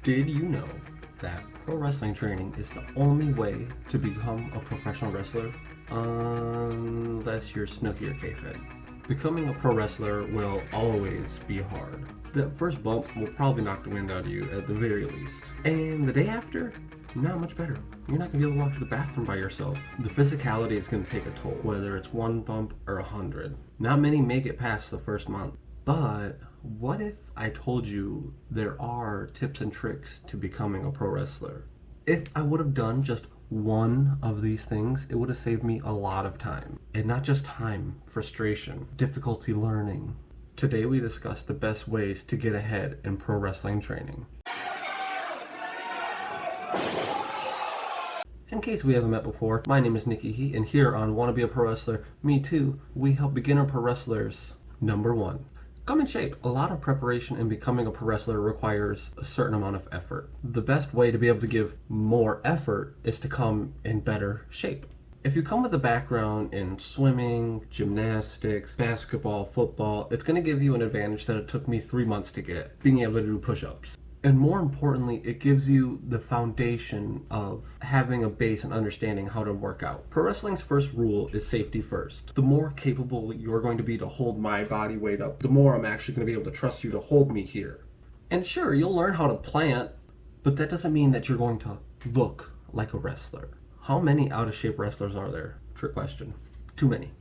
Did you know that pro wrestling training is the only way to become a professional wrestler? Unless you're Snooki or K-Fed. Becoming a pro wrestler will always be hard. The first bump will probably knock the wind out of you at the very least. And the day after, not much better. You're not gonna be able to walk to the bathroom by yourself. The physicality is gonna take a toll, whether it's one bump or 100. Not many make it past the first month. But what if I told you there are tips and tricks to becoming a pro wrestler? If I would have done just one of these things, it would have saved me a lot of time. And not just time, frustration, difficulty learning. Today we discuss the best ways to get ahead in pro wrestling training. In case we haven't met before, my name is Nikki He, and here on Wanna Be a Pro Wrestler, Me Too, we help beginner pro wrestlers. Number 1. Come in shape. A lot of preparation in becoming a pro wrestler requires a certain amount of effort. The best way to be able to give more effort is to come in better shape. If you come with a background in swimming, gymnastics, basketball, football, it's going to give you an advantage that it took me 3 months to get, being able to do push-ups. And more importantly, it gives you the foundation of having a base and understanding how to work out. Pro wrestling's first rule is safety first. The more capable you're going to be to hold my body weight up, the more I'm actually going to be able to trust you to hold me here. And sure, you'll learn how to plant, but that doesn't mean that you're going to look like a wrestler. How many out of shape wrestlers are there? Trick question. Too many.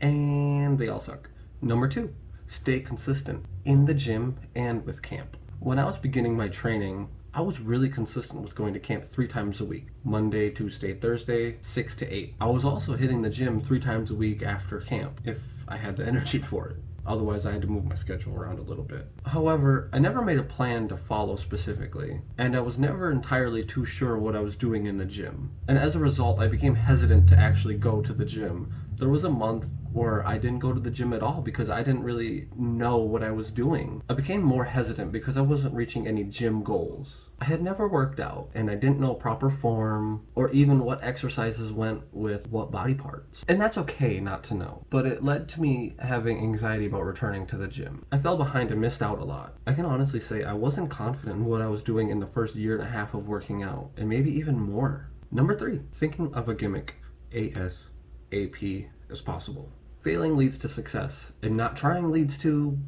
And they all suck. Number 2, stay consistent in the gym and with camp. When I was beginning my training, I was really consistent with going to camp 3 times a week. Monday, Tuesday, Thursday, 6 to 8. I was also hitting the gym 3 times a week after camp, if I had the energy for it. Otherwise, I had to move my schedule around a little bit. However, I never made a plan to follow specifically, and I was never entirely too sure what I was doing in the gym. And as a result, I became hesitant to actually go to the gym. There was a month where I didn't go to the gym at all because I didn't really know what I was doing. I became more hesitant because I wasn't reaching any gym goals. I had never worked out, and I didn't know proper form or even what exercises went with what body parts. And that's okay not to know, but it led to me having anxiety about returning to the gym. I fell behind and missed out a lot. I can honestly say I wasn't confident in what I was doing in the first year and a half of working out, and maybe even more. Number 3, thinking of a gimmick ASAP as possible. Failing leads to success, and not trying leads to...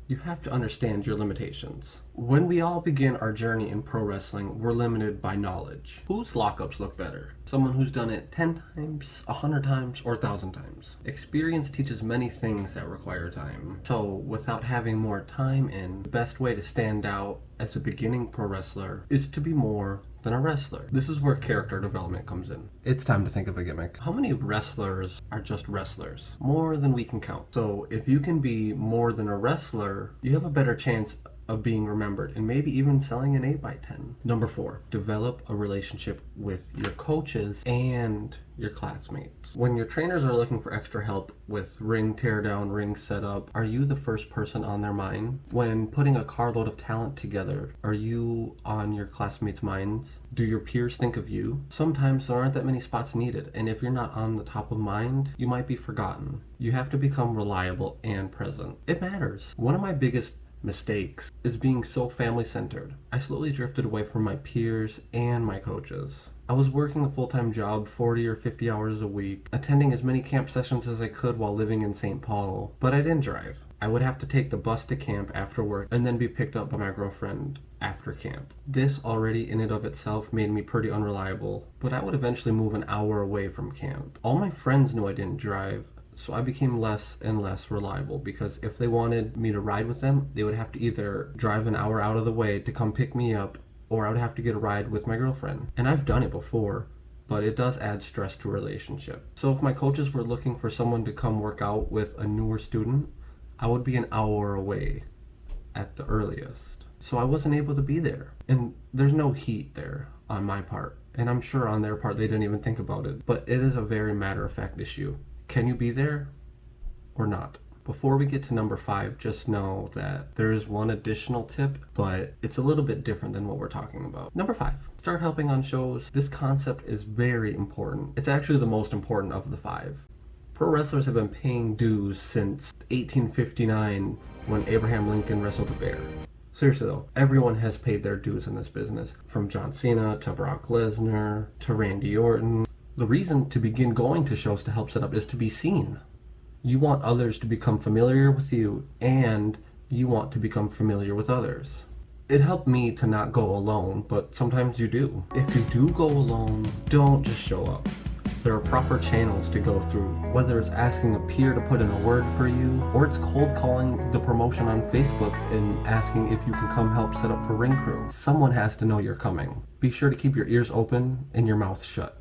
You have to understand your limitations. When we all begin our journey in pro wrestling, we're limited by knowledge. Whose lockups look better? Someone who's done it 10 times, 100 times, or 1,000 times. Experience teaches many things that require time. So, without having more time in, the best way to stand out as a beginning pro wrestler is to be more than a wrestler. This is where character development comes in. It's time to think of a gimmick. How many wrestlers are just wrestlers? More than we can count. So if you can be more than a wrestler, you have a better chance of being remembered and maybe even selling an 8x10. Number 4, develop a relationship with your coaches and your classmates. When your trainers are looking for extra help with ring teardown, ring setup, are you the first person on their mind? When putting a carload of talent together, are you on your classmates' minds? Do your peers think of you? Sometimes there aren't that many spots needed, and if you're not on the top of mind, you might be forgotten. You have to become reliable and present. It matters. One of my biggest mistakes is being so family-centered. I slowly drifted away from my peers and my coaches. I was working a full-time job, 40 or 50 hours a week, attending as many camp sessions as I could while living in St. Paul, but I didn't drive. I would have to take the bus to camp after work and then be picked up by my girlfriend after camp. This already in and of itself made me pretty unreliable, but I would eventually move an hour away from camp. All my friends knew I didn't drive, so I became less and less reliable because if they wanted me to ride with them, they would have to either drive an hour out of the way to come pick me up, or I would have to get a ride with my girlfriend. And I've done it before, but it does add stress to a relationship. So if my coaches were looking for someone to come work out with a newer student, I would be an hour away at the earliest. So I wasn't able to be there. And there's no heat there on my part. And I'm sure on their part they didn't even think about it. But it is a very matter-of-fact issue. Can you be there or not? Before we get to number 5, just know that there is one additional tip, but it's a little bit different than what we're talking about. Number 5, start helping on shows. This concept is very important. It's actually the most important of the 5. Pro wrestlers have been paying dues since 1859 when Abraham Lincoln wrestled a bear. Seriously though, everyone has paid their dues in this business, from John Cena to Brock Lesnar to Randy Orton. The reason to begin going to shows to help set up is to be seen. You want others to become familiar with you, and you want to become familiar with others. It helped me to not go alone, but sometimes you do. If you do go alone, don't just show up. There are proper channels to go through, whether it's asking a peer to put in a word for you, or it's cold calling the promotion on Facebook and asking if you can come help set up for ring crew. Someone has to know you're coming. Be sure to keep your ears open and your mouth shut.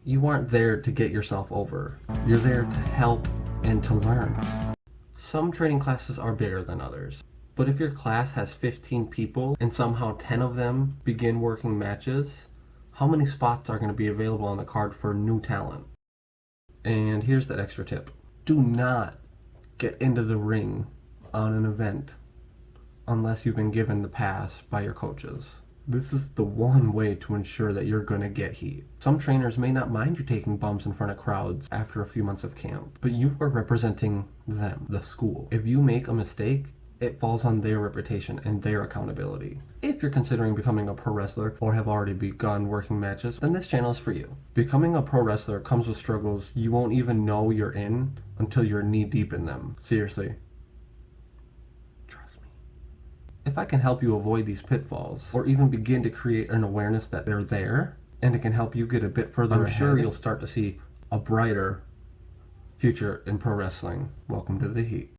You aren't there to get yourself over. You're there to help and to learn. Some training classes are bigger than others, but if your class has 15 people and somehow 10 of them begin working matches, how many spots are going to be available on the card for new talent? And here's that extra tip. Do not get into the ring on an event unless you've been given the pass by your coaches. This is the one way to ensure that you're going to get heat. Some trainers may not mind you taking bumps in front of crowds after a few months of camp, but you are representing them, the school. If you make a mistake, it falls on their reputation and their accountability. If you're considering becoming a pro wrestler or have already begun working matches, then this channel is for you. Becoming a pro wrestler comes with struggles you won't even know you're in until you're knee deep in them. Seriously. Trust me. If I can help you avoid these pitfalls, or even begin to create an awareness that they're there, and it can help you get a bit further ahead, I'm sure you'll start to see a brighter future in pro wrestling. Welcome to the heat.